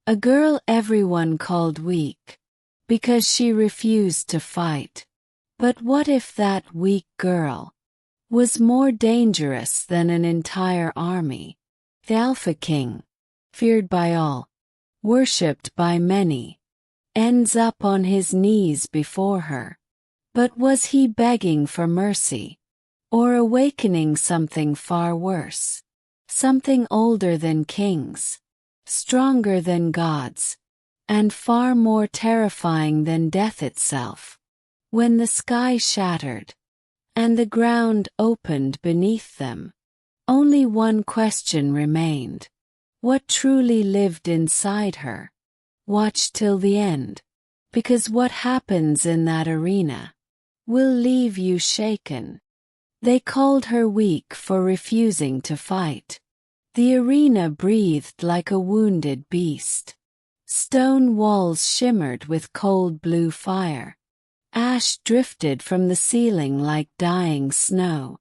A girl everyone called weak, because she refused to fight. But what if that weak girl was more dangerous than an entire army? The Alpha King, feared by all, worshipped by many, ends up on his knees before her. But was he begging for mercy, or awakening something far worse? Something older than kings, stronger than gods, and far more terrifying than death itself. When the sky shattered, and the ground opened beneath them, only one question remained. What truly lived inside her? Watch till the end, because what happens in that arena will leave you shaken. They called her weak for refusing to fight. The arena breathed like a wounded beast. Stone walls shimmered with cold blue fire. Ash drifted from the ceiling like dying snow.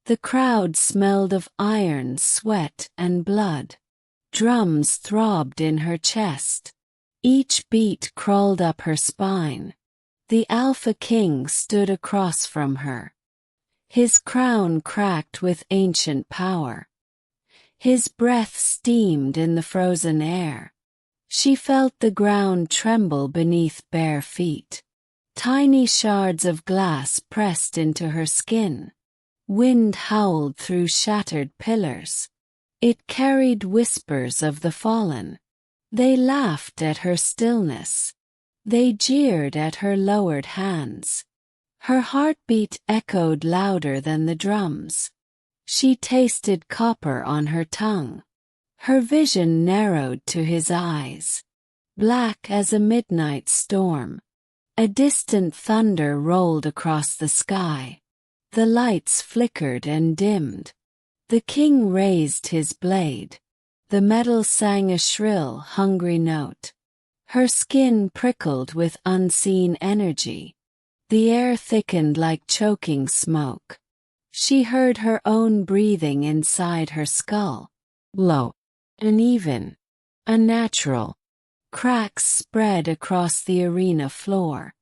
The crowd smelled of iron, sweat, and blood. Drums throbbed in her chest. Each beat crawled up her spine. The Alpha King stood across from her. His crown cracked with ancient power. His breath steamed in the frozen air. She felt the ground tremble beneath bare feet. Tiny shards of glass pressed into her skin. Wind howled through shattered pillars. It carried whispers of the fallen. They laughed at her stillness. They jeered at her lowered hands. Her heartbeat echoed louder than the drums. She tasted copper on her tongue. Her vision narrowed to his eyes. Black as a midnight storm. A distant thunder rolled across the sky. The lights flickered and dimmed. The king raised his blade. The metal sang a shrill, hungry note. Her skin prickled with unseen energy. The air thickened like choking smoke. She heard her own breathing inside her skull. Low, uneven, unnatural. Cracks spread across the arena floor.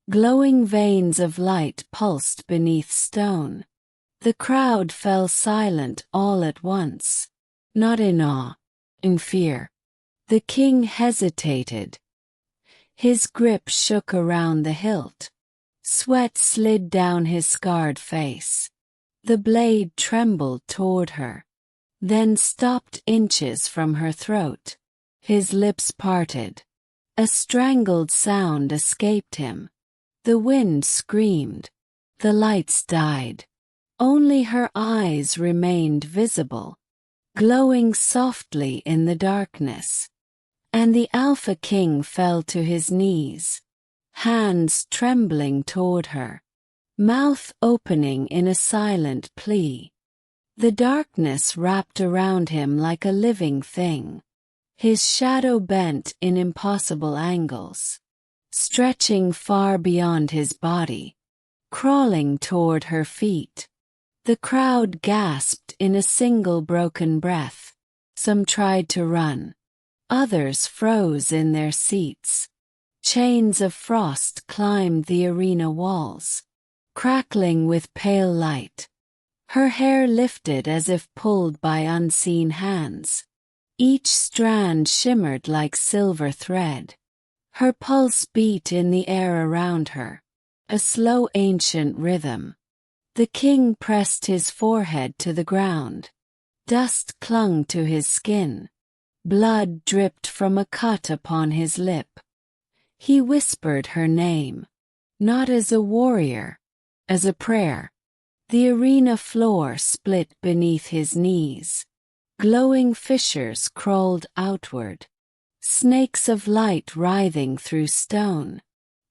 Glowing veins of light pulsed beneath stone. The crowd fell silent all at once. Not in awe, in fear. The king hesitated. His grip shook around the hilt. Sweat slid down his scarred face. The blade trembled toward her, then stopped inches from her throat. His lips parted. A strangled sound escaped him. The wind screamed. The lights died. Only her eyes remained visible, glowing softly in the darkness. And the Alpha King fell to his knees, hands trembling toward her, mouth opening in a silent plea. The darkness wrapped around him like a living thing. His shadow bent in impossible angles, stretching far beyond his body, crawling toward her feet. The crowd gasped in a single broken breath. Some tried to run. Others froze in their seats. Chains of frost climbed the arena walls, crackling with pale light. Her hair lifted as if pulled by unseen hands. Each strand shimmered like silver thread. Her pulse beat in the air around her, a slow ancient rhythm. The king pressed his forehead to the ground. Dust clung to his skin. Blood dripped from a cut upon his lip. He whispered her name, not as a warrior, as a prayer. The arena floor split beneath his knees. Glowing fissures crawled outward, snakes of light writhing through stone.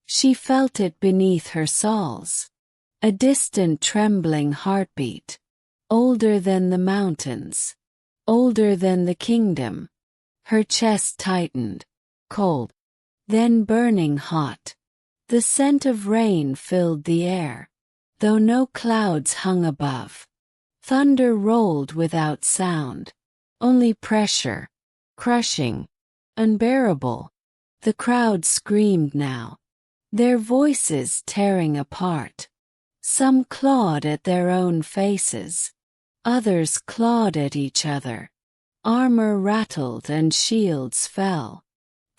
She felt it beneath her soles. A distant trembling heartbeat, older than the mountains, older than the kingdom. Her chest tightened, cold, then burning hot. The scent of rain filled the air, though no clouds hung above. Thunder rolled without sound, only pressure, crushing, unbearable. The crowd screamed now, their voices tearing apart. Some clawed at their own faces. Others clawed at each other. Armor rattled and shields fell.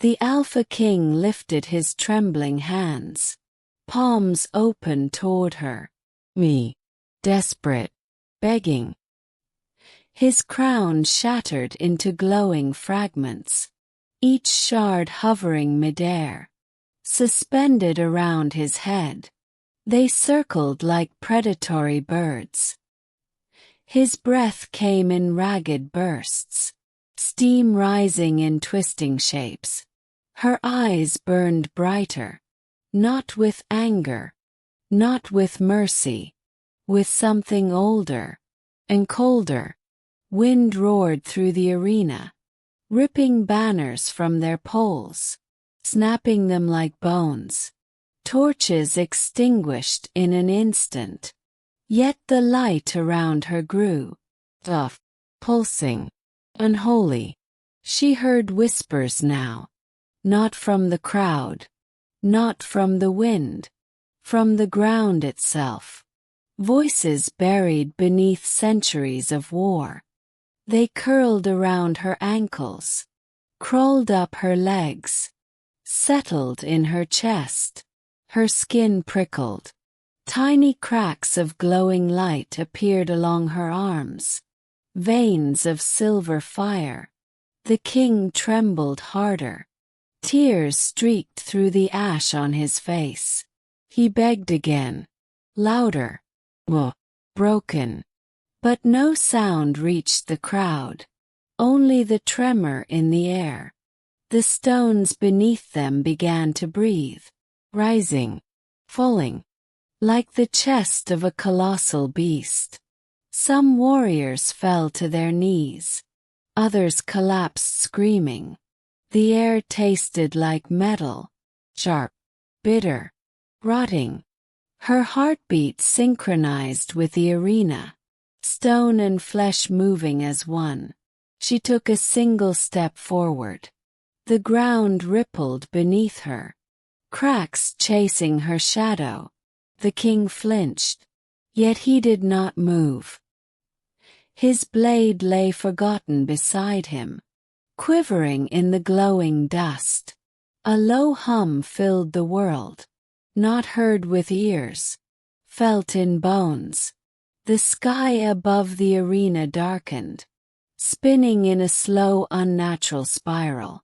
The Alpha King lifted his trembling hands, palms open toward her. Me. Desperate. Begging. His crown shattered into glowing fragments, each shard hovering midair, suspended around his head. They circled like predatory birds. His breath came in ragged bursts, steam rising in twisting shapes. Her eyes burned brighter, not with anger, not with mercy, with something older and colder. Wind roared through the arena, ripping banners from their poles, snapping them like bones. Torches extinguished in an instant. Yet the light around her grew, tough, pulsing, unholy. She heard whispers now, not from the crowd, not from the wind, from the ground itself. Voices buried beneath centuries of war. They curled around her ankles, crawled up her legs, settled in her chest. Her skin prickled. Tiny cracks of glowing light appeared along her arms, veins of silver fire. The king trembled harder. Tears streaked through the ash on his face. He begged again, louder, broken. But no sound reached the crowd, only the tremor in the air. The stones beneath them began to breathe, rising, falling, like the chest of a colossal beast. Some warriors fell to their knees. Others collapsed screaming. The air tasted like metal, sharp, bitter, rotting. Her heartbeat synchronized with the arena, stone and flesh moving as one. She took a single step forward. The ground rippled beneath her, cracks chasing her shadow. The king flinched, yet he did not move. His blade lay forgotten beside him, quivering in the glowing dust. A low hum filled the world, not heard with ears, felt in bones. The sky above the arena darkened, spinning in a slow, unnatural spiral.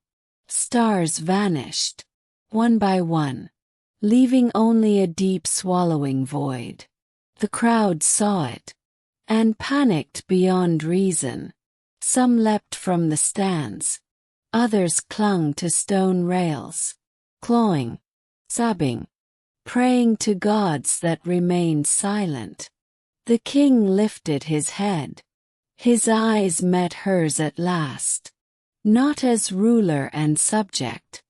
Stars vanished, one by one, leaving only a deep swallowing void. The crowd saw it, and panicked beyond reason. Some leapt from the stands, others clung to stone rails, clawing, sobbing, praying to gods that remained silent. The king lifted his head. His eyes met hers at last, not as ruler and subject,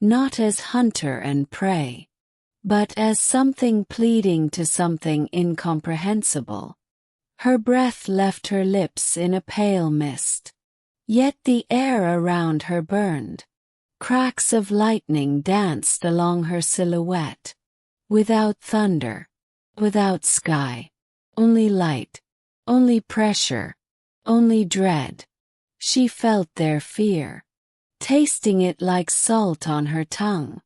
not as hunter and prey, but as something pleading to something incomprehensible. Her breath left her lips in a pale mist, yet the air around her burned. Cracks of lightning danced along her silhouette. Without thunder, without sky, only light, only pressure, only dread. She felt their fear, tasting it like salt on her tongue.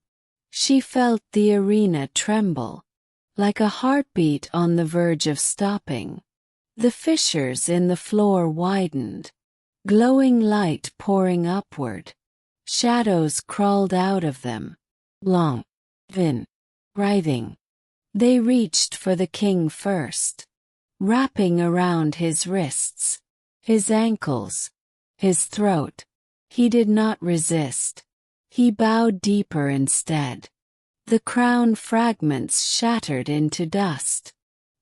She felt the arena tremble, like a heartbeat on the verge of stopping. The fissures in the floor widened, glowing light pouring upward. Shadows crawled out of them, long, thin, writhing. They reached for the king first, wrapping around his wrists, his ankles, his throat. He did not resist. He bowed deeper instead. The crown fragments shattered into dust,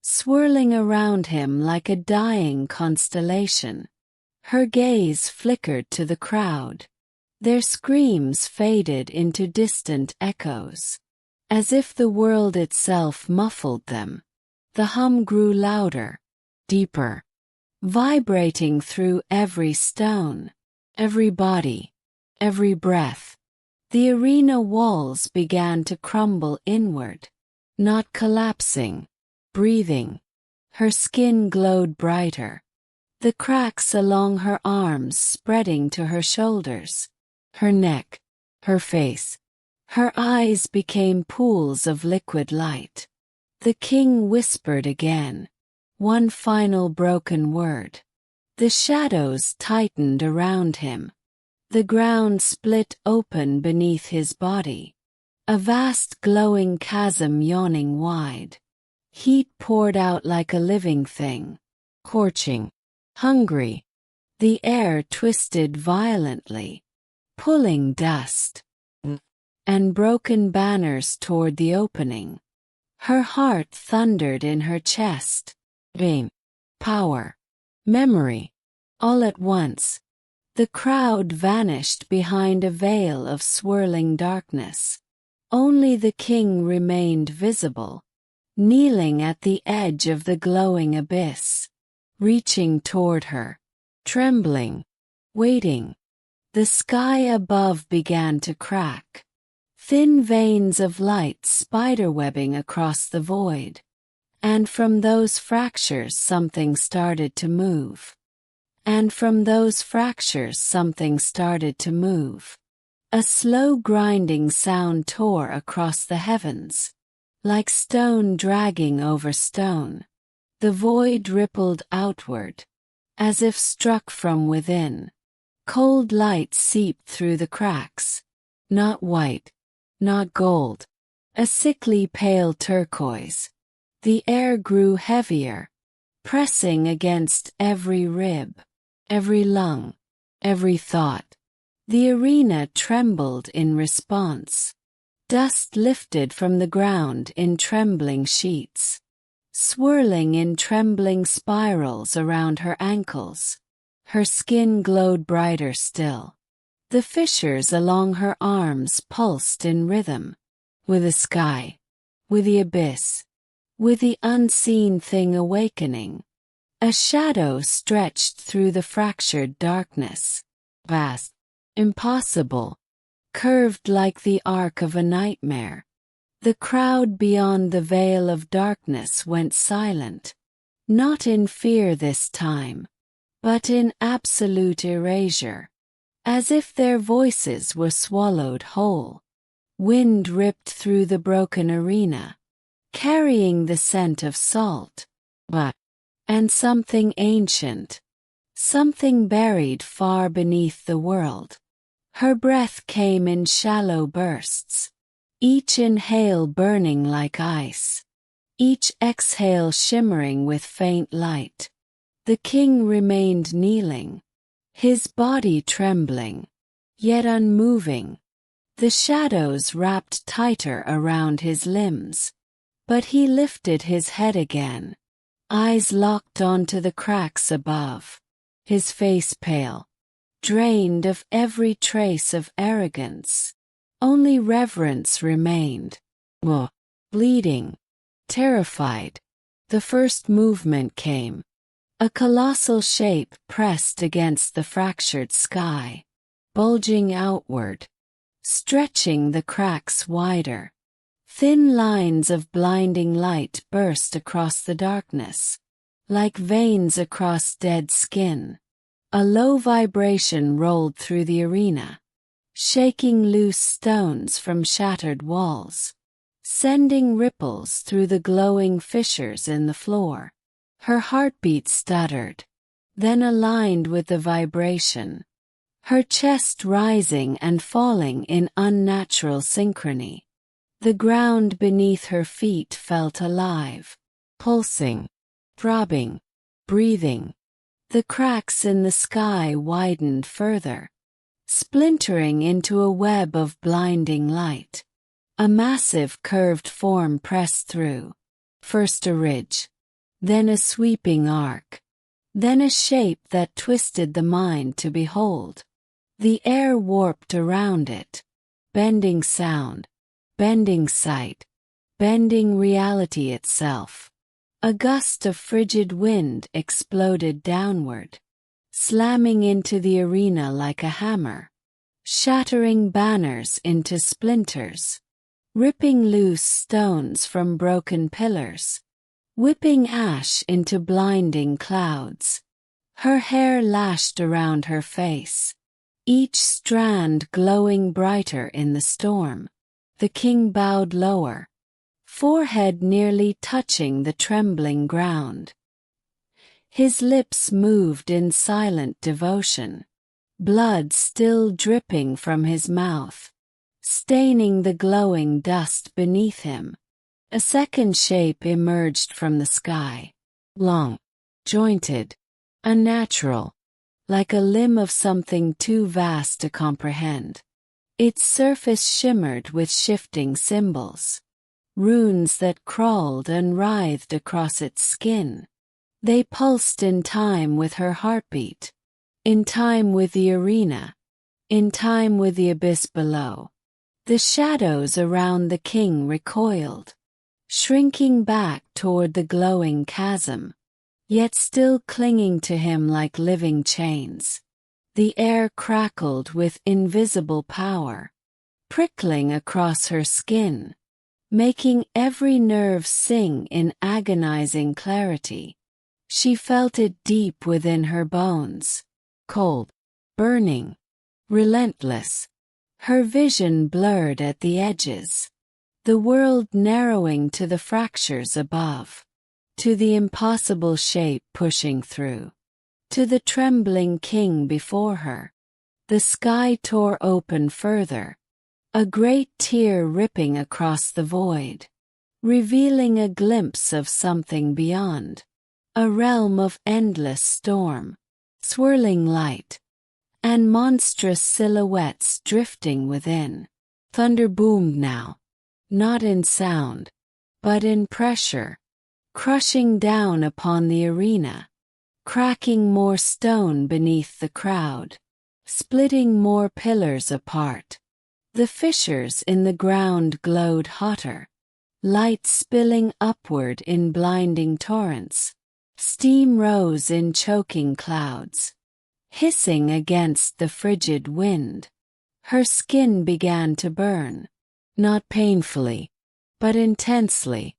swirling around him like a dying constellation. Her gaze flickered to the crowd. Their screams faded into distant echoes, as if the world itself muffled them. The hum grew louder, deeper, vibrating through every stone, every body, every breath. The arena walls began to crumble inward, not collapsing, breathing. Her skin glowed brighter, the cracks along her arms spreading to her shoulders, her neck, her face. Her eyes became pools of liquid light. The king whispered again, one final broken word. The shadows tightened around him. The ground split open beneath his body, a vast glowing chasm yawning wide. Heat poured out like a living thing, scorching, hungry. The air twisted violently, pulling dust and broken banners toward the opening. Her heart thundered in her chest. Pain, power, memory, all at once. The crowd vanished behind a veil of swirling darkness. Only the king remained visible, kneeling at the edge of the glowing abyss, reaching toward her, trembling, waiting. The sky above began to crack, thin veins of light spiderwebbing across the void. And from those fractures something started to move. And from those fractures something started to move. A slow grinding sound tore across the heavens, like stone dragging over stone. The void rippled outward, as if struck from within. Cold light seeped through the cracks. Not white, not gold. A sickly pale turquoise. The air grew heavier, pressing against every rib, every lung, every thought. The arena trembled in response. Dust lifted from the ground in trembling sheets, swirling in trembling spirals around her ankles. Her skin glowed brighter still. The fissures along her arms pulsed in rhythm, with the sky, with the abyss, with the unseen thing awakening. A shadow stretched through the fractured darkness, vast, impossible, curved like the arc of a nightmare. The crowd beyond the veil of darkness went silent, not in fear this time, but in absolute erasure, as if their voices were swallowed whole. Wind ripped through the broken arena, carrying the scent of salt, and something ancient, something buried far beneath the world. Her breath came in shallow bursts, each inhale burning like ice, each exhale shimmering with faint light. The king remained kneeling, his body trembling, yet unmoving. The shadows wrapped tighter around his limbs, but he lifted his head again, eyes locked onto the cracks above, his face pale, drained of every trace of arrogance. Only reverence remained. Bleeding, terrified, the first movement came. A colossal shape pressed against the fractured sky, bulging outward, stretching the cracks wider. Thin lines of blinding light burst across the darkness, like veins across dead skin. A low vibration rolled through the arena, shaking loose stones from shattered walls, sending ripples through the glowing fissures in the floor. Her heartbeat stuttered, then aligned with the vibration, her chest rising and falling in unnatural synchrony. The ground beneath her feet felt alive, pulsing, throbbing, breathing. The cracks in the sky widened further, splintering into a web of blinding light. A massive curved form pressed through, first a ridge, then a sweeping arc, then a shape that twisted the mind to behold. The air warped around it, bending sound, bending sight, bending reality itself. A gust of frigid wind exploded downward, slamming into the arena like a hammer. shattering banners into splinters, ripping loose stones from broken pillars, whipping ash into blinding clouds. Her hair lashed around her face, each strand glowing brighter in the storm. The king bowed lower, forehead nearly touching the trembling ground. His lips moved in silent devotion, blood still dripping from his mouth, staining the glowing dust beneath him. A second shape emerged from the sky, long, jointed, unnatural, like a limb of something too vast to comprehend. Its surface shimmered with shifting symbols, runes that crawled and writhed across its skin. They pulsed in time with her heartbeat, in time with the arena, in time with the abyss below. The shadows around the king recoiled, shrinking back toward the glowing chasm, yet still clinging to him like living chains. The air crackled with invisible power, prickling across her skin, making every nerve sing in agonizing clarity. She felt it deep within her bones, cold, burning, relentless, her vision blurred at the edges, the world narrowing to the fractures above, to the impossible shape pushing through, to the trembling king before her. The sky tore open further, a great tear ripping across the void, revealing a glimpse of something beyond, a realm of endless storm, swirling light, and monstrous silhouettes drifting within. Thunder boomed now, not in sound, but in pressure, crushing down upon the arena, cracking more stone beneath the crowd, splitting more pillars apart. The fissures in the ground glowed hotter, light spilling upward in blinding torrents. Steam rose in choking clouds, hissing against the frigid wind. Her skin began to burn, not painfully, but intensely,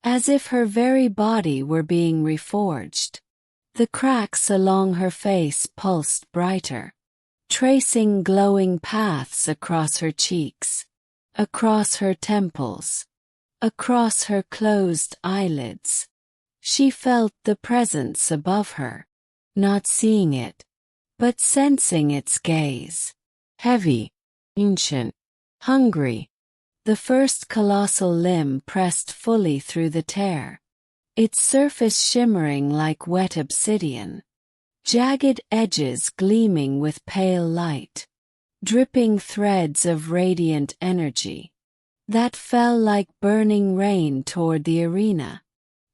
as if her very body were being reforged. The cracks along her face pulsed brighter, tracing glowing paths across her cheeks, across her temples, across her closed eyelids. She felt the presence above her, not seeing it, but sensing its gaze. Heavy, ancient, hungry. The first colossal limb pressed fully through the tear, its surface shimmering like wet obsidian, jagged edges gleaming with pale light, dripping threads of radiant energy that fell like burning rain toward the arena,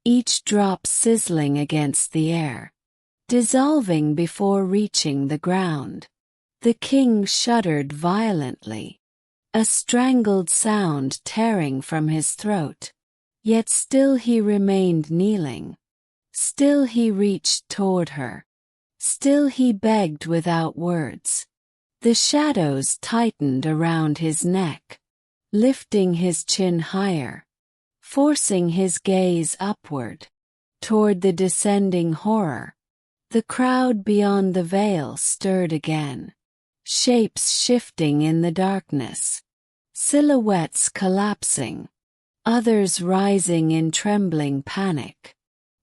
each drop sizzling against the air, dissolving before reaching the ground. The king shuddered violently, a strangled sound tearing from his throat. Yet still he remained kneeling. Still he reached toward her. Still he begged without words. The shadows tightened around his neck, lifting his chin higher, forcing his gaze upward, toward the descending horror. The crowd beyond the veil stirred again, shapes shifting in the darkness, silhouettes collapsing, others rising in trembling panic.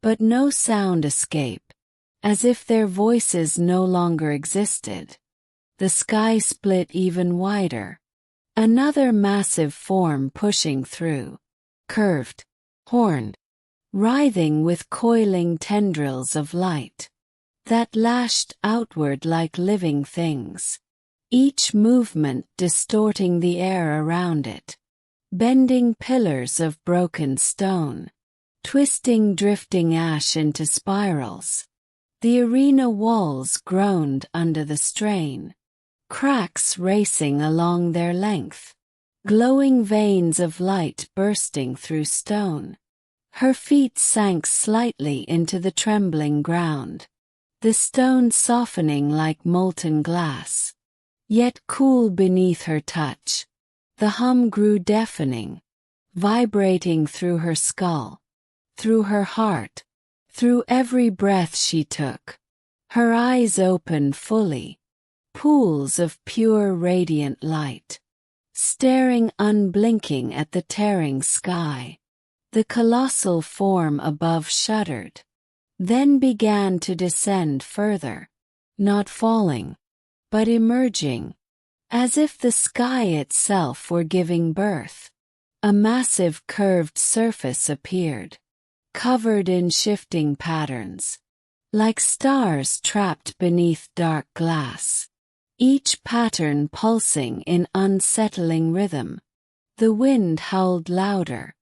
But no sound escaped, as if their voices no longer existed. The sky split even wider, another massive form pushing through, curved, horned, writhing with coiling tendrils of light that lashed outward like living things, each movement distorting the air around it, bending pillars of broken stone, twisting drifting ash into spirals. The arena walls groaned under the strain, cracks racing along their length, glowing veins of light bursting through stone. Her feet sank slightly into the trembling ground, the stone softening like molten glass. yet cool beneath her touch. The hum grew deafening, vibrating through her skull, through her heart, through every breath she took. Her eyes opened fully, pools of pure radiant light, staring unblinking at the tearing sky. The colossal form above shuddered, then began to descend further, not falling, but emerging, as if the sky itself were giving birth. A massive curved surface appeared, covered in shifting patterns, like stars trapped beneath dark glass, each pattern pulsing in unsettling rhythm. The wind howled louder,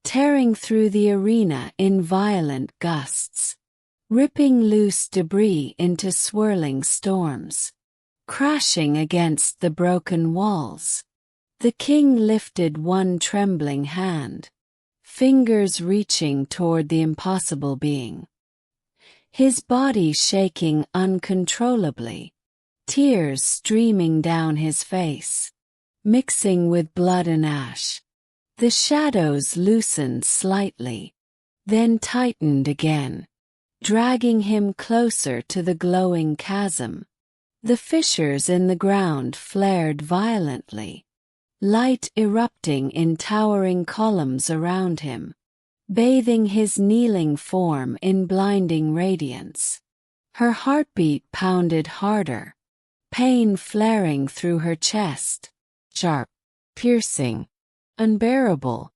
tearing through the arena in violent gusts, ripping loose debris into swirling storms, crashing against the broken walls. The king lifted one trembling hand, fingers reaching toward the impossible being, his body shaking uncontrollably, tears streaming down his face, mixing with blood and ash. The shadows loosened slightly, then tightened again, dragging him closer to the glowing chasm. The fissures in the ground flared violently, light erupting in towering columns around him, bathing his kneeling form in blinding radiance. Her heartbeat pounded harder, pain flaring through her chest, sharp, piercing, unbearable.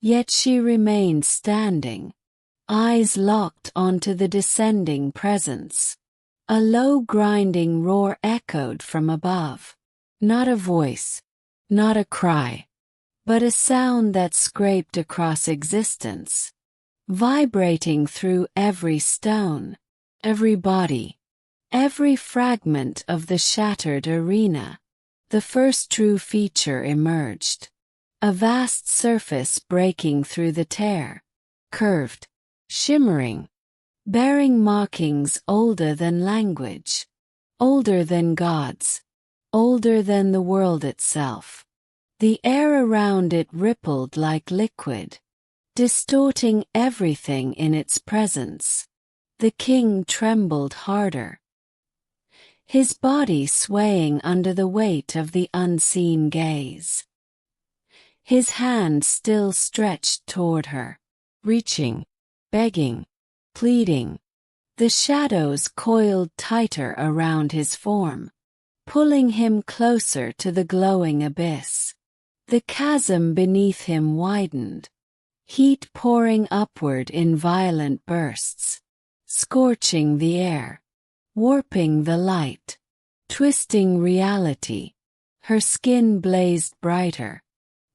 Yet she remained standing, eyes locked onto the descending presence. A low grinding roar echoed from above. Not a voice, not a cry, but a sound that scraped across existence, vibrating through every stone, every body, every fragment of the shattered arena. The first true feature emerged, a vast surface breaking through the tear, curved, shimmering, bearing markings older than language, older than gods, older than the world itself. The air around it rippled like liquid, distorting everything in its presence. The king trembled harder, his body swaying under the weight of the unseen gaze. His hand still stretched toward her, reaching, begging, pleading. The shadows coiled tighter around his form, pulling him closer to the glowing abyss. The chasm beneath him widened, heat pouring upward in violent bursts, scorching the air, warping the light, twisting reality. Her skin blazed brighter,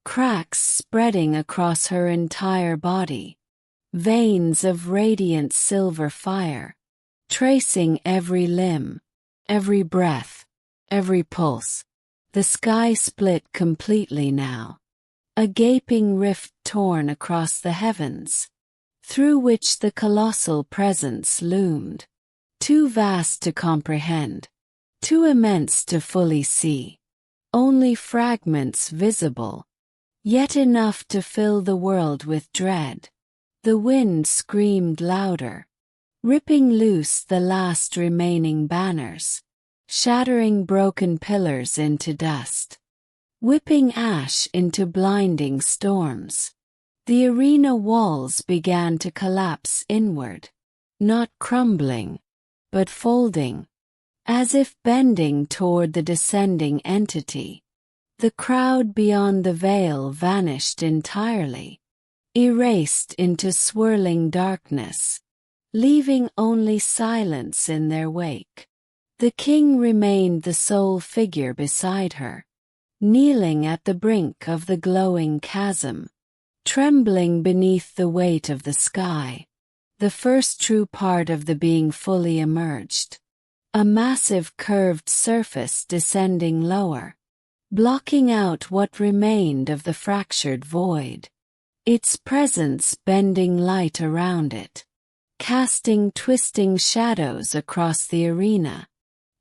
cracks spreading across her entire body, veins of radiant silver fire, tracing every limb, every breath, every pulse. The sky split completely now, a gaping rift torn across the heavens, through which the colossal presence loomed, too vast to comprehend, too immense to fully see, only fragments visible, yet enough to fill the world with dread. The wind screamed louder, ripping loose the last remaining banners, shattering broken pillars into dust, whipping ash into blinding storms. The arena walls began to collapse inward, not crumbling, but folding, as if bending toward the descending entity. The crowd beyond the veil vanished entirely, erased into swirling darkness, leaving only silence in their wake. The king remained the sole figure beside her, kneeling at the brink of the glowing chasm, trembling beneath the weight of the sky. The first true part of the being fully emerged, a massive curved surface descending lower, blocking out what remained of the fractured void, its presence bending light around it, casting twisting shadows across the arena,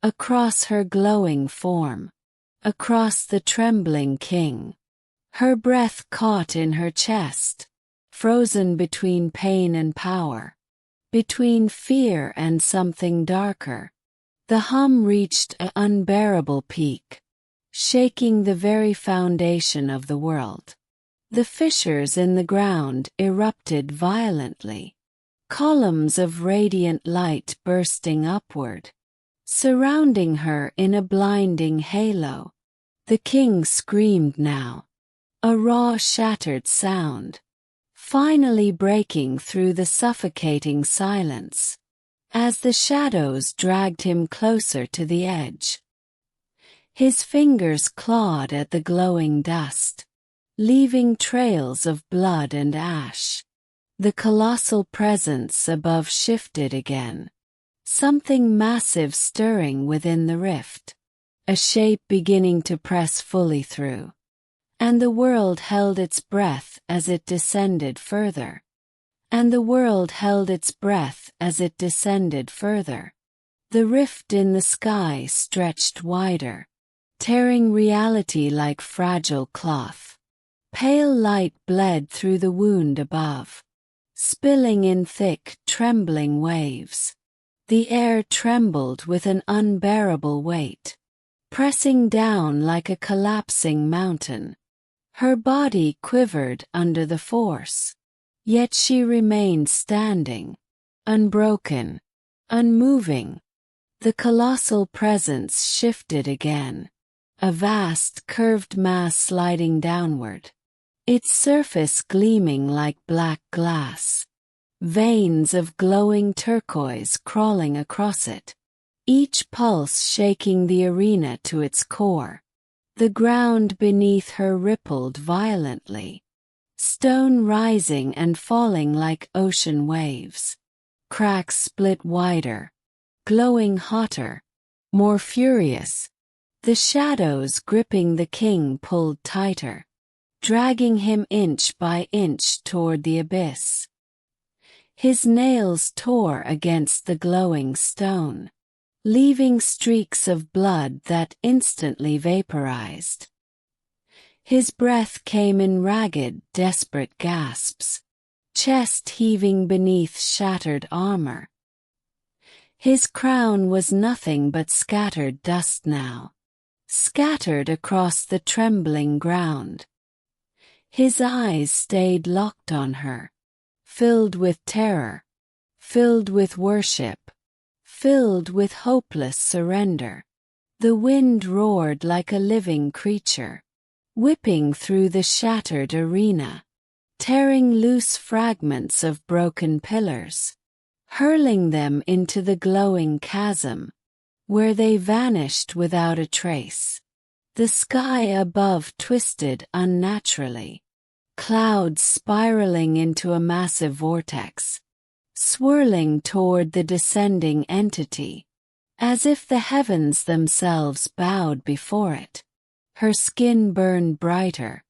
across her glowing form. across the trembling king. Her breath caught in her chest, frozen between pain and power, between fear and something darker. The hum reached an unbearable peak, shaking the very foundation of the world. The fissures in the ground erupted violently, columns of radiant light bursting upward, surrounding her in a blinding halo. The king screamed now, a raw, shattered sound, finally breaking through the suffocating silence, as the shadows dragged him closer to the edge. His fingers clawed at the glowing dust, leaving trails of blood and ash. The colossal presence above shifted again, something massive stirring within the rift, a shape beginning to press fully through. And the world held its breath as it descended further. And the world held its breath as it descended further. The rift in the sky stretched wider, tearing reality like fragile cloth. Pale light bled through the wound above, spilling in thick, trembling waves. The air trembled with an unbearable weight, pressing down like a collapsing mountain. Her body quivered under the force, yet she remained standing, unbroken, unmoving. The colossal presence shifted again, a vast curved mass sliding downward, its surface gleaming like black glass, veins of glowing turquoise crawling across it, each pulse shaking the arena to its core. The ground beneath her rippled violently, stone rising and falling like ocean waves. Cracks split wider, glowing hotter, more furious. The shadows gripping the king pulled tighter, dragging him inch by inch toward the abyss. His nails tore against the glowing stone, leaving streaks of blood that instantly vaporized. His breath came in ragged, desperate gasps, chest heaving beneath shattered armor. His crown was nothing but scattered dust now, scattered across the trembling ground. His eyes stayed locked on her, filled with terror, filled with worship, filled with hopeless surrender. The wind roared like a living creature, whipping through the shattered arena, tearing loose fragments of broken pillars, hurling them into the glowing chasm, where they vanished without a trace. The sky above twisted unnaturally, clouds spiraling into a massive vortex, swirling toward the descending entity, as if the heavens themselves bowed before it. Her skin burned brighter,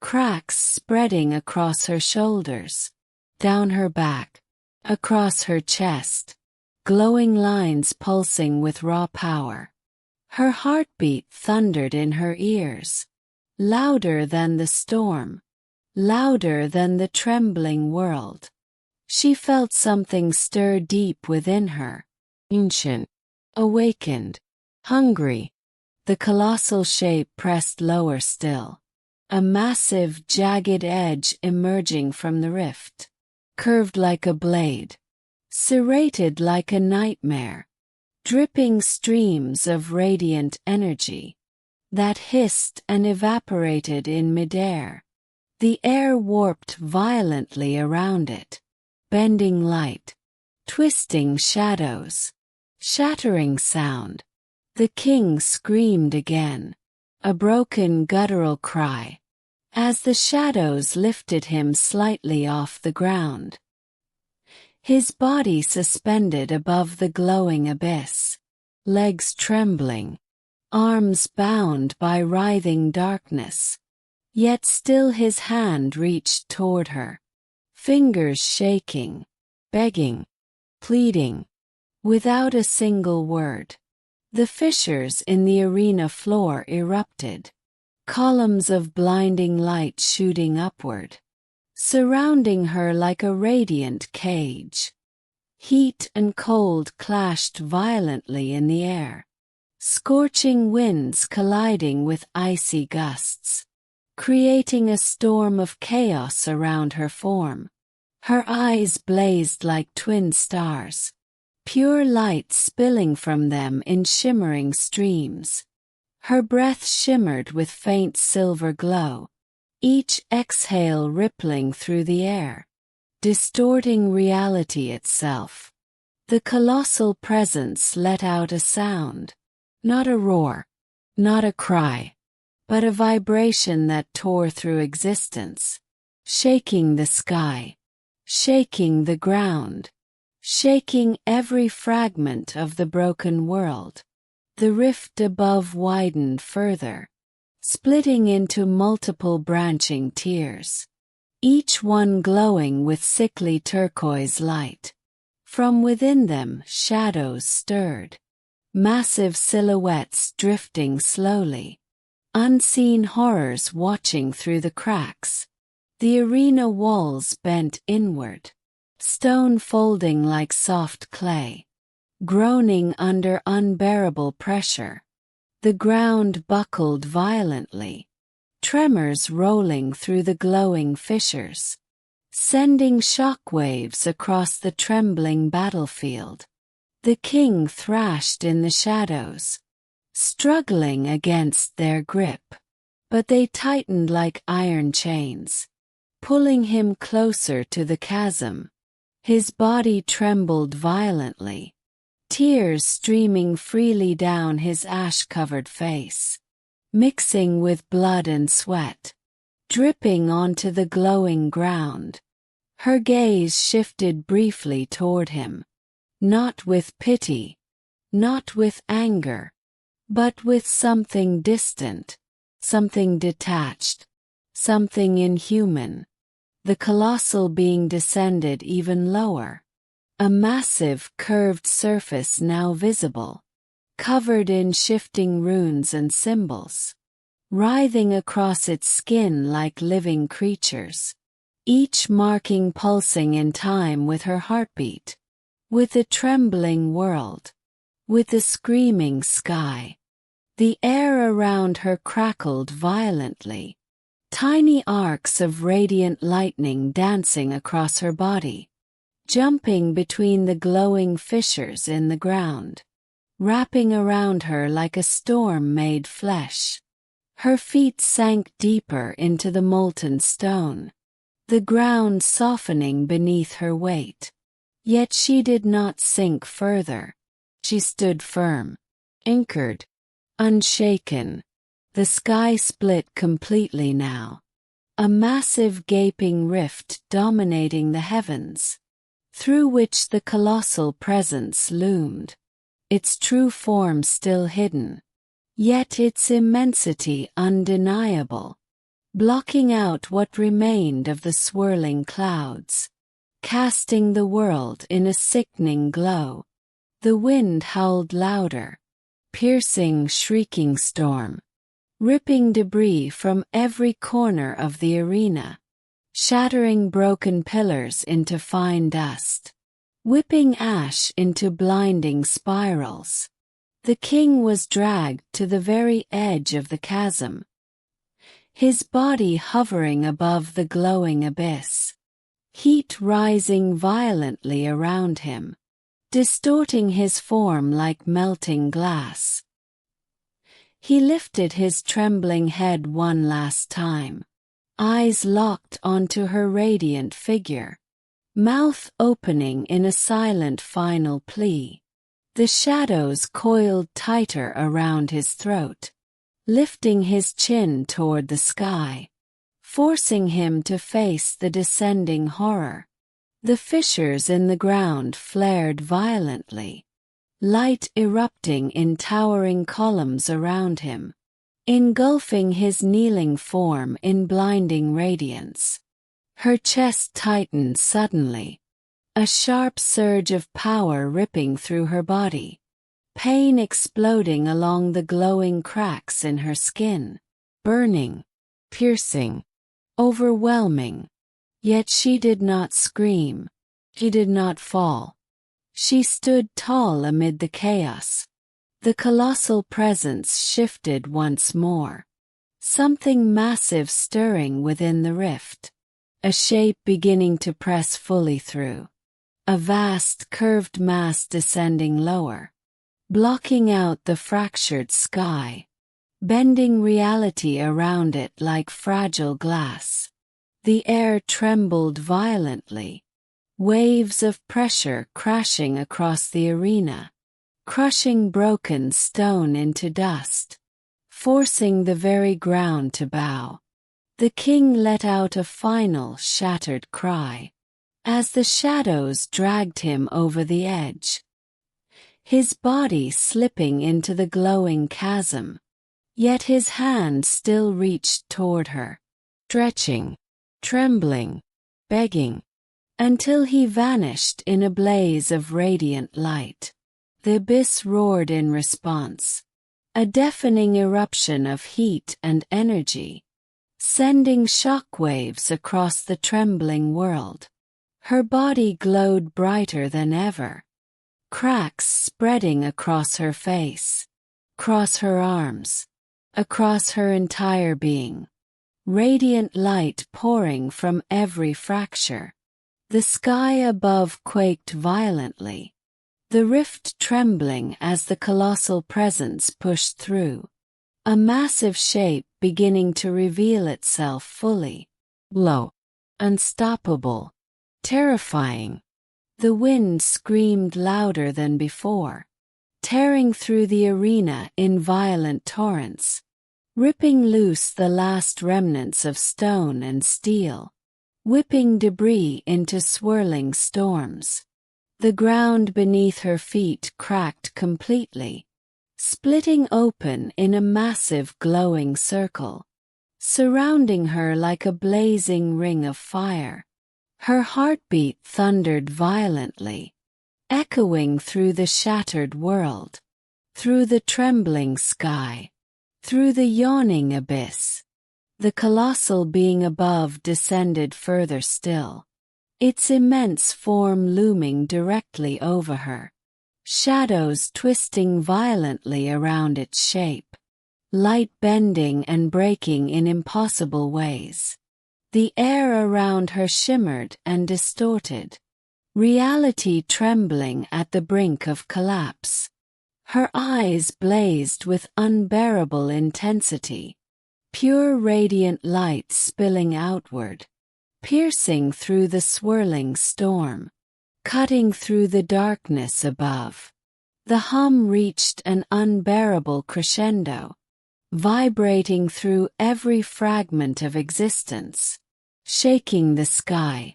cracks spreading across her shoulders, down her back, across her chest, glowing lines pulsing with raw power. Her heartbeat thundered in her ears, louder than the storm, louder than the trembling world. She felt something stir deep within her, ancient, awakened, hungry. The colossal shape pressed lower still, a massive, jagged edge emerging from the rift, curved like a blade, serrated like a nightmare, dripping streams of radiant energy that hissed and evaporated in midair. The air warped violently around it, bending light, twisting shadows, shattering sound. The king screamed again, a broken guttural cry, as the shadows lifted him slightly off the ground. His body suspended above the glowing abyss, legs trembling, arms bound by writhing darkness. Yet still his hand reached toward her, fingers shaking, begging, pleading, without a single word. The fissures in the arena floor erupted, columns of blinding light shooting upward, surrounding her like a radiant cage. Heat and cold clashed violently in the air, scorching winds colliding with icy gusts, creating a storm of chaos around her form. Her eyes blazed like twin stars, pure light spilling from them in shimmering streams. Her breath shimmered with faint silver glow, each exhale rippling through the air, distorting reality itself. The colossal presence let out a sound, not a roar, not a cry, but a vibration that tore through existence, shaking the sky, shaking the ground, shaking every fragment of the broken world. The rift above widened further, splitting into multiple branching tiers, each one glowing with sickly turquoise light. From within them shadows stirred, massive silhouettes drifting slowly, unseen horrors watching through the cracks. The arena walls bent inward, stone folding like soft clay, groaning under unbearable pressure. The ground buckled violently, tremors rolling through the glowing fissures, sending shockwaves across the trembling battlefield. The king thrashed in the shadows, struggling against their grip, but they tightened like iron chains, pulling him closer to the chasm. His body trembled violently, tears streaming freely down his ash-covered face, mixing with blood and sweat, dripping onto the glowing ground. Her gaze shifted briefly toward him, not with pity, not with anger, but with something distant, something detached, something inhuman. The colossal being descended even lower, a massive curved surface now visible, covered in shifting runes and symbols, writhing across its skin like living creatures, each marking pulsing in time with her heartbeat, with the trembling world, with the screaming sky. The air around her crackled violently, tiny arcs of radiant lightning dancing across her body, jumping between the glowing fissures in the ground, wrapping around her like a storm made flesh. Her feet sank deeper into the molten stone, the ground softening beneath her weight. Yet she did not sink further. She stood firm, anchored, unshaken. The sky split completely now, a massive gaping rift dominating the heavens, through which the colossal presence loomed, its true form still hidden, yet its immensity undeniable, blocking out what remained of the swirling clouds, casting the world in a sickening glow. The wind howled louder, piercing shrieking storm, ripping debris from every corner of the arena, shattering broken pillars into fine dust, whipping ash into blinding spirals. The king was dragged to the very edge of the chasm, his body hovering above the glowing abyss, heat rising violently around him, distorting his form like melting glass. He lifted his trembling head one last time, eyes locked onto her radiant figure, mouth opening in a silent final plea. The shadows coiled tighter around his throat, lifting his chin toward the sky, forcing him to face the descending horror. The fissures in the ground flared violently, light erupting in towering columns around him, engulfing his kneeling form in blinding radiance. Her chest tightened suddenly, a sharp surge of power ripping through her body. pain exploding along the glowing cracks in her skin, burning, piercing, overwhelming. Yet she did not scream. She did not fall. She stood tall amid the chaos. The colossal presence shifted once more. Something massive stirring within the rift. A shape beginning to press fully through. A vast curved mass descending lower, blocking out the fractured sky, bending reality around it like fragile glass. The air trembled violently, waves of pressure crashing across the arena, crushing broken stone into dust, forcing the very ground to bow. The king let out a final shattered cry, as the shadows dragged him over the edge, his body slipping into the glowing chasm. Yet his hand still reached toward her, stretching, trembling, begging, until he vanished in a blaze of radiant light. The abyss roared in response, a deafening eruption of heat and energy, sending shockwaves across the trembling world. Her body glowed brighter than ever, cracks spreading across her face, across her arms, across her entire being. Radiant light pouring from every fracture. The sky above quaked violently, the rift trembling as the colossal presence pushed through. A massive shape beginning to reveal itself fully. Low, unstoppable, terrifying. The wind screamed louder than before, tearing through the arena in violent torrents, ripping loose the last remnants of stone and steel, whipping debris into swirling storms. The ground beneath her feet cracked completely, splitting open in a massive glowing circle, surrounding her like a blazing ring of fire. Her heartbeat thundered violently, echoing through the shattered world, through the trembling sky, through the yawning abyss. The colossal being above descended further still, its immense form looming directly over her, shadows twisting violently around its shape, light bending and breaking in impossible ways. The air around her shimmered and distorted, reality trembling at the brink of collapse. Her eyes blazed with unbearable intensity, pure radiant light spilling outward, piercing through the swirling storm, cutting through the darkness above. The hum reached an unbearable crescendo, vibrating through every fragment of existence, shaking the sky,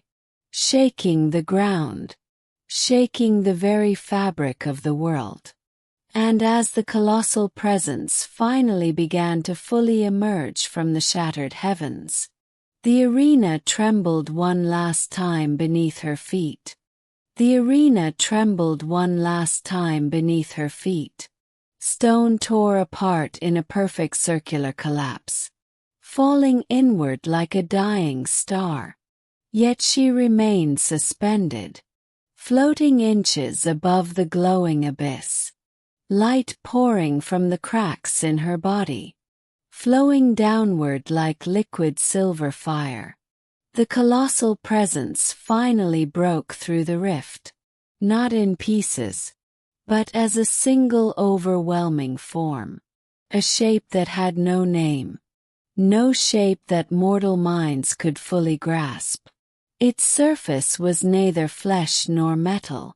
shaking the ground, shaking the very fabric of the world. And as the colossal presence finally began to fully emerge from the shattered heavens, the arena trembled one last time beneath her feet. The arena trembled one last time beneath her feet. Stone tore apart in a perfect circular collapse, falling inward like a dying star. Yet she remained suspended, floating inches above the glowing abyss. Light pouring from the cracks in her body, flowing downward like liquid silver fire. The colossal presence finally broke through the rift, not in pieces, but as a single overwhelming form, a shape that had no name, no shape that mortal minds could fully grasp. Its surface was neither flesh nor metal,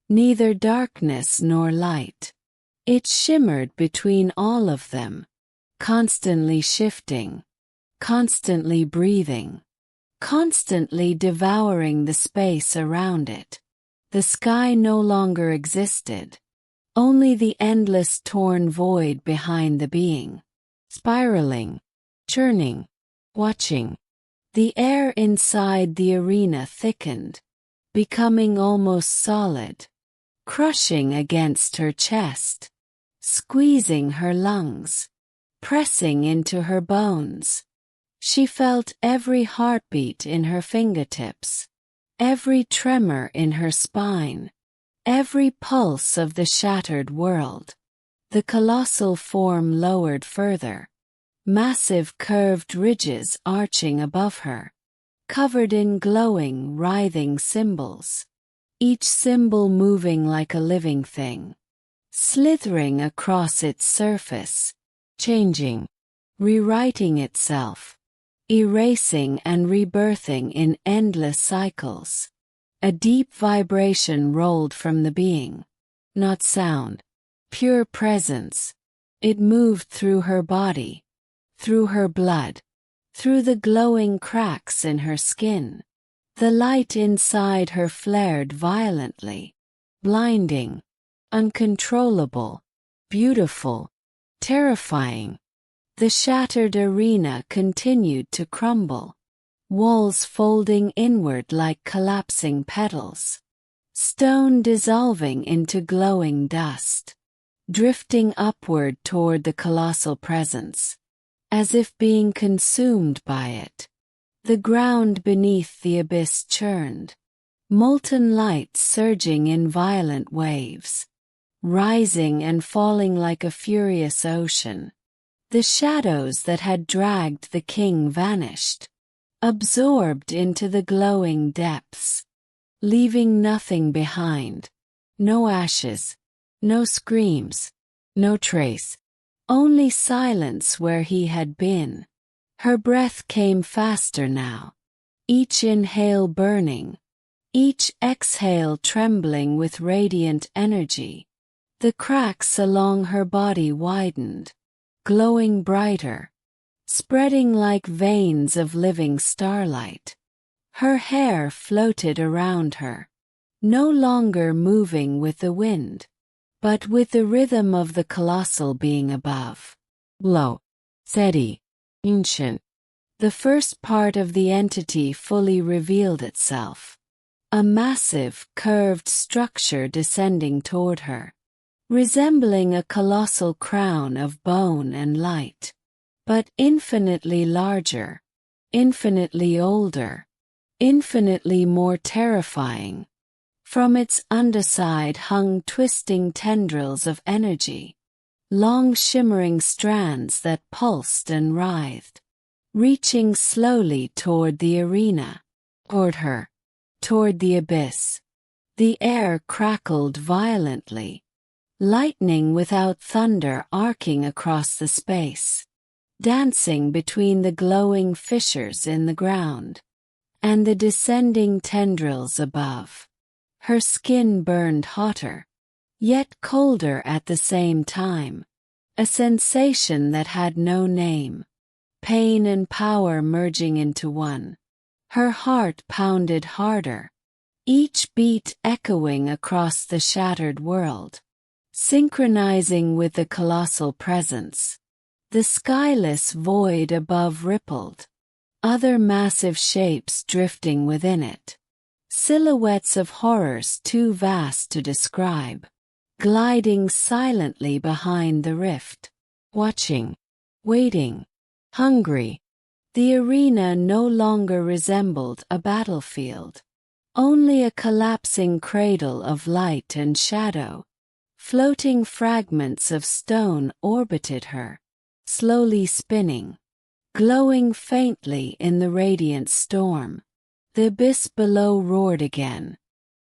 neither darkness nor light. It shimmered between all of them, constantly shifting, constantly breathing, constantly devouring the space around it. The sky no longer existed, only the endless torn void behind the being, spiraling, churning, watching. The air inside the arena thickened, becoming almost solid, crushing against her chest, squeezing her lungs, pressing into her bones. She felt every heartbeat in her fingertips, every tremor in her spine, every pulse of the shattered world. The colossal form lowered further, massive curved ridges arching above her, covered in glowing, writhing symbols, each symbol moving like a living thing, slithering across its surface, changing, rewriting itself, erasing and rebirthing in endless cycles. A deep vibration rolled from the being. Not sound, pure presence. It moved through her body, through her blood, through the glowing cracks in her skin. The light inside her flared violently, blinding, uncontrollable, beautiful, terrifying. The shattered arena continued to crumble, walls folding inward like collapsing petals, stone dissolving into glowing dust, drifting upward toward the colossal presence, as if being consumed by it. The ground beneath the abyss churned, molten light surging in violent waves, rising and falling like a furious ocean. The shadows that had dragged the king vanished, absorbed into the glowing depths, leaving nothing behind. No ashes, no screams, no trace, only silence where he had been. Her breath came faster now, each inhale burning, each exhale trembling with radiant energy. The cracks along her body widened, glowing brighter, spreading like veins of living starlight. Her hair floated around her, no longer moving with the wind, but with the rhythm of the colossal being above. Low, steady, ancient. The first part of the entity fully revealed itself. A massive, curved structure descending toward her, resembling a colossal crown of bone and light, but infinitely larger, infinitely older, infinitely more terrifying. From its underside hung twisting tendrils of energy, long shimmering strands that pulsed and writhed, reaching slowly toward the arena, toward her, toward the abyss. The air crackled violently, lightning without thunder arcing across the space, dancing between the glowing fissures in the ground, and the descending tendrils above. Her skin burned hotter, yet colder at the same time, a sensation that had no name, pain and power merging into one. Her heart pounded harder, each beat echoing across the shattered world, synchronizing with the colossal presence. The skyless void above rippled, other massive shapes drifting within it. Silhouettes of horrors too vast to describe, gliding silently behind the rift, watching, waiting, hungry. The arena no longer resembled a battlefield, only a collapsing cradle of light and shadow. Floating fragments of stone orbited her, slowly spinning, glowing faintly in the radiant storm. The abyss below roared again,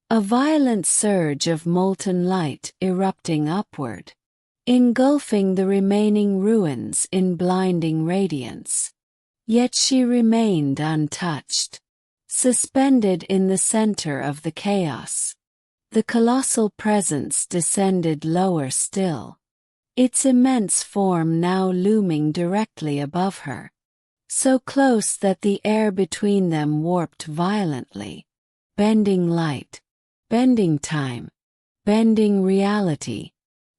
a violent surge of molten light erupting upward, engulfing the remaining ruins in blinding radiance. Yet she remained untouched, suspended in the center of the chaos. The colossal presence descended lower still, its immense form now looming directly above her, so close that the air between them warped violently, bending light, bending time, bending reality.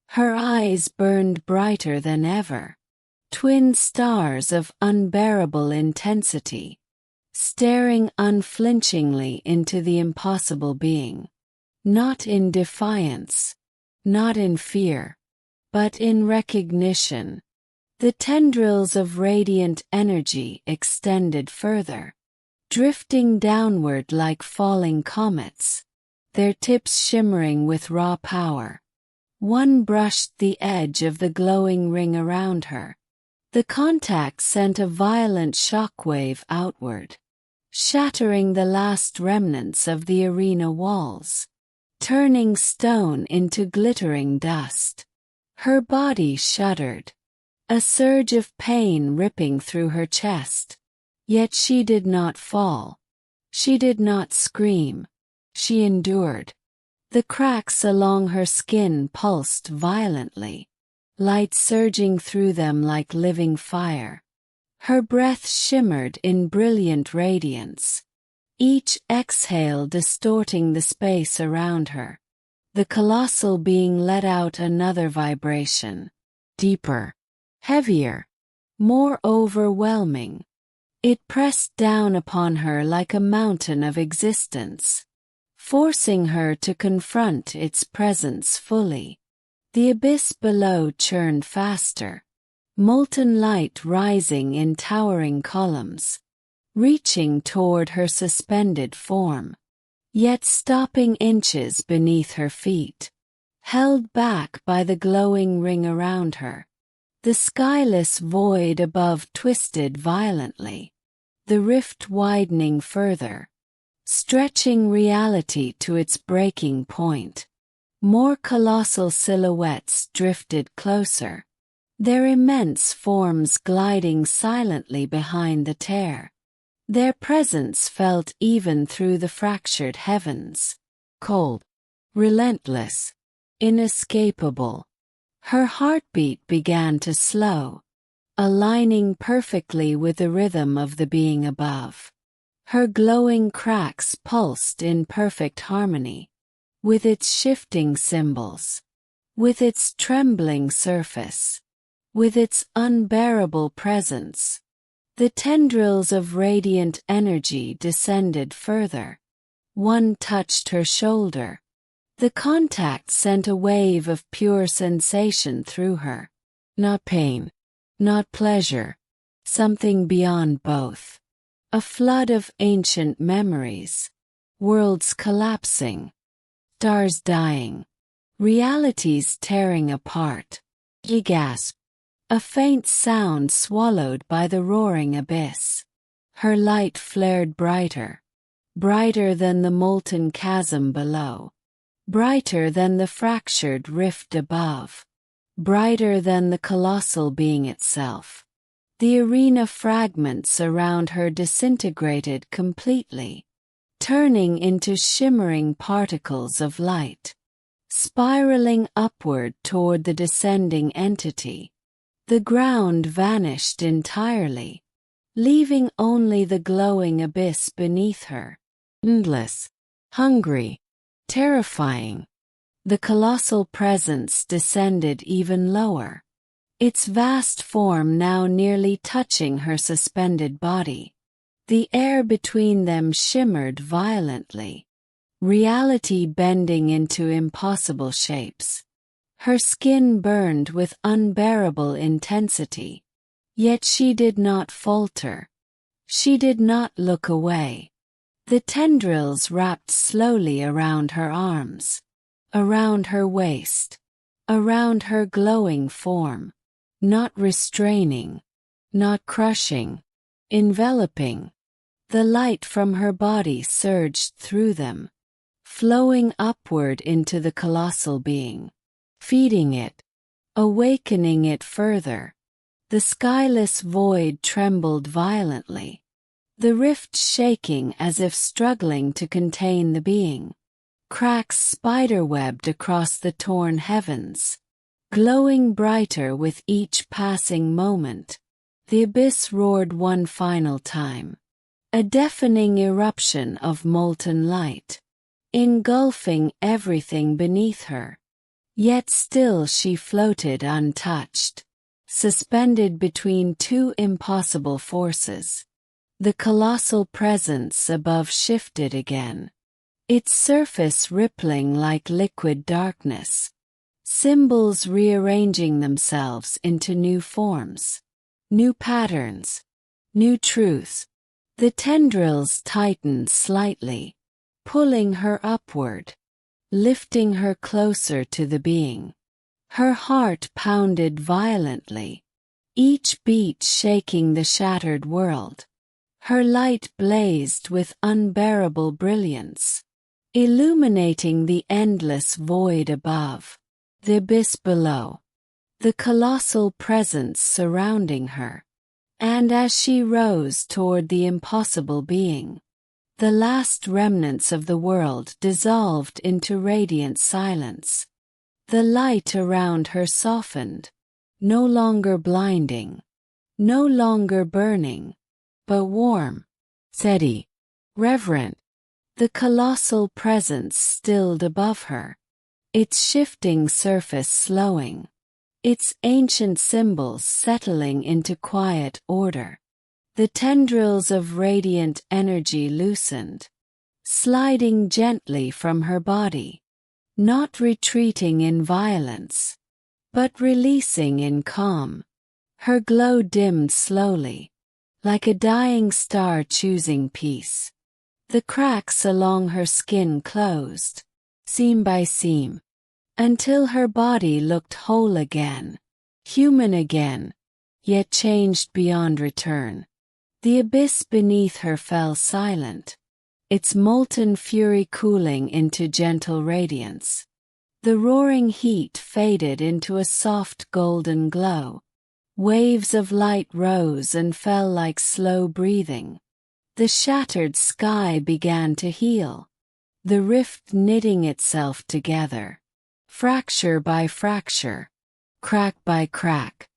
Her eyes burned brighter than ever, twin stars of unbearable intensity, staring unflinchingly into the impossible being. not in defiance, not in fear, but in recognition. The tendrils of radiant energy extended further, drifting downward like falling comets, their tips shimmering with raw power. One brushed the edge of the glowing ring around her. The contact sent a violent shockwave outward, shattering the last remnants of the arena walls, turning stone into glittering dust. Her body shuddered, a surge of pain ripping through her chest. Yet she did not fall. She did not scream. She endured. The cracks along her skin pulsed violently, light surging through them like living fire. Her breath shimmered in brilliant radiance, each exhale distorting the space around her. The colossal being let out another vibration, deeper, heavier, more overwhelming. It pressed down upon her like a mountain of existence, forcing her to confront its presence fully. The abyss below churned faster, molten light rising in towering columns, reaching toward her suspended form, yet stopping inches beneath her feet, held back by the glowing ring around her. The skyless void above twisted violently, the rift widening further, stretching reality to its breaking point. More colossal silhouettes drifted closer, their immense forms gliding silently behind the tear. Their presence felt even through the fractured heavens, cold, relentless, inescapable. Her heartbeat began to slow, aligning perfectly with the rhythm of the being above. Her glowing cracks pulsed in perfect harmony, with its shifting symbols, with its trembling surface, with its unbearable presence. The tendrils of radiant energy descended further. One touched her shoulder. The contact sent a wave of pure sensation through her. Not pain, not pleasure, something beyond both. A flood of ancient memories, worlds collapsing, stars dying, realities tearing apart. He gasped, a faint sound swallowed by the roaring abyss. Her light flared brighter, brighter than the molten chasm below, brighter than the fractured rift above, brighter than the colossal being itself. The arena fragments around her disintegrated completely, turning into shimmering particles of light, spiraling upward toward the descending entity. The ground vanished entirely, leaving only the glowing abyss beneath her. Endless, hungry, terrifying. The colossal presence descended even lower, its vast form now nearly touching her suspended body. The air between them shimmered violently, reality bending into impossible shapes. Her skin burned with unbearable intensity, yet she did not falter. She did not look away. The tendrils wrapped slowly around her arms, around her waist, around her glowing form, not restraining, not crushing, enveloping. The light from her body surged through them, flowing upward into the colossal being, feeding it, awakening it further. The skyless void trembled violently, the rift shaking as if struggling to contain the being. Cracks spiderwebbed across the torn heavens, glowing brighter with each passing moment. The abyss roared one final time, a deafening eruption of molten light, engulfing everything beneath her. Yet still she floated untouched, suspended between two impossible forces. The colossal presence above shifted again, its surface rippling like liquid darkness. Symbols rearranging themselves into new forms, new patterns, new truths. The tendrils tightened slightly, pulling her upward, lifting her closer to the being. Her heart pounded violently, each beat shaking the shattered world. Her light blazed with unbearable brilliance, illuminating the endless void above, the abyss below, the colossal presence surrounding her. And as she rose toward the impossible being, the last remnants of the world dissolved into radiant silence. The light around her softened, no longer blinding, no longer burning, but warm, steady, reverent. The colossal presence stilled above her, its shifting surface slowing, its ancient symbols settling into quiet order. The tendrils of radiant energy loosened, sliding gently from her body, not retreating in violence, but releasing in calm. Her glow dimmed slowly, like a dying star choosing peace. The cracks along her skin closed, seam by seam, until her body looked whole again, human again, yet changed beyond return. The abyss beneath her fell silent, its molten fury cooling into gentle radiance. The roaring heat faded into a soft golden glow. Waves of light rose and fell like slow breathing. The shattered sky began to heal, the rift knitting itself together. Fracture by fracture, crack by crack,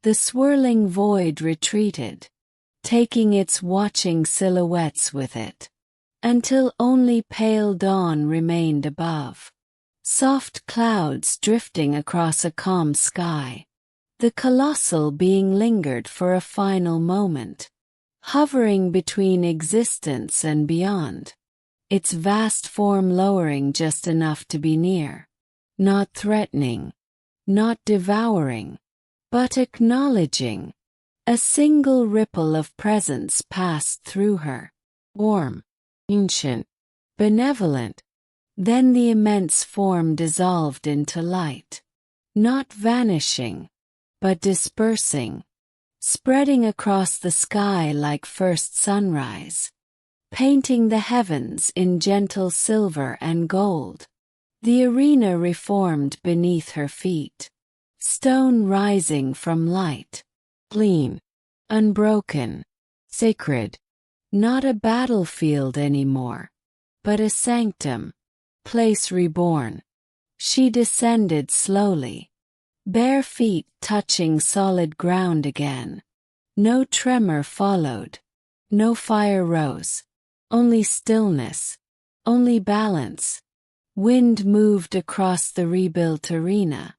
the swirling void retreated, taking its watching silhouettes with it, until only pale dawn remained above. Soft clouds drifting across a calm sky. The colossal being lingered for a final moment, hovering between existence and beyond, its vast form lowering just enough to be near. Not threatening, not devouring, but acknowledging. A single ripple of presence passed through her, warm, ancient, benevolent. Then the immense form dissolved into light, not vanishing, but dispersing, spreading across the sky like first sunrise, painting the heavens in gentle silver and gold. The arena reformed beneath her feet, stone rising from light, clean, unbroken, sacred. Not a battlefield anymore, but a sanctum, place reborn. She descended slowly, bare feet touching solid ground again. No tremor followed, no fire rose, only stillness, only balance. Wind moved across the rebuilt arena,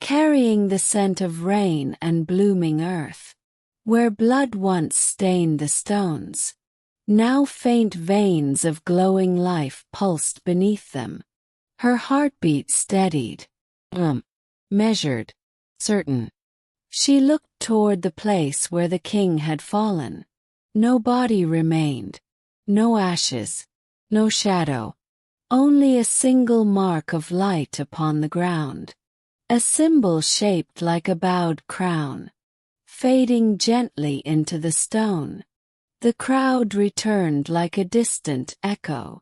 carrying the scent of rain and blooming earth. Where blood once stained the stones, now faint veins of glowing life pulsed beneath them. Her heartbeat steadied, measured, certain. She looked toward the place where the king had fallen. No body remained, no ashes, no shadow, only a single mark of light upon the ground. A symbol shaped like a bowed crown, fading gently into the stone. The crowd returned like a distant echo,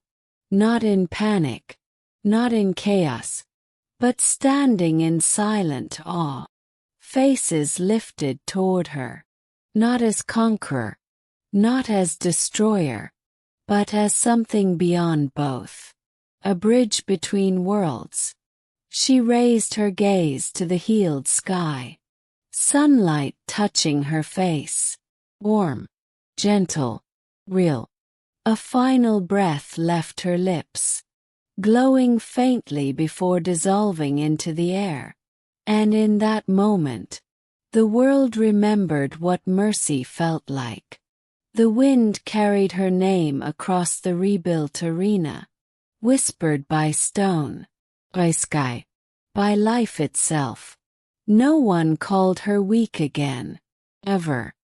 not in panic, not in chaos, but standing in silent awe. Faces lifted toward her, not as conqueror, not as destroyer, but as something beyond both, a bridge between worlds. She raised her gaze to the healed sky, sunlight touching her face, warm, gentle, real. A final breath left her lips, glowing faintly before dissolving into the air. And in that moment, the world remembered what mercy felt like. The wind carried her name across the rebuilt arena, whispered by stone, by sky, by life itself. No one called her weak again, ever.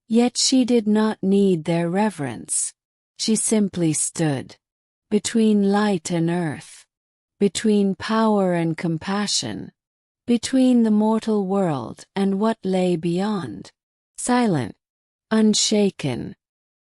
Yet she did not need their reverence. She simply stood between light and earth, between power and compassion, between the mortal world and what lay beyond. Silent, unshaken,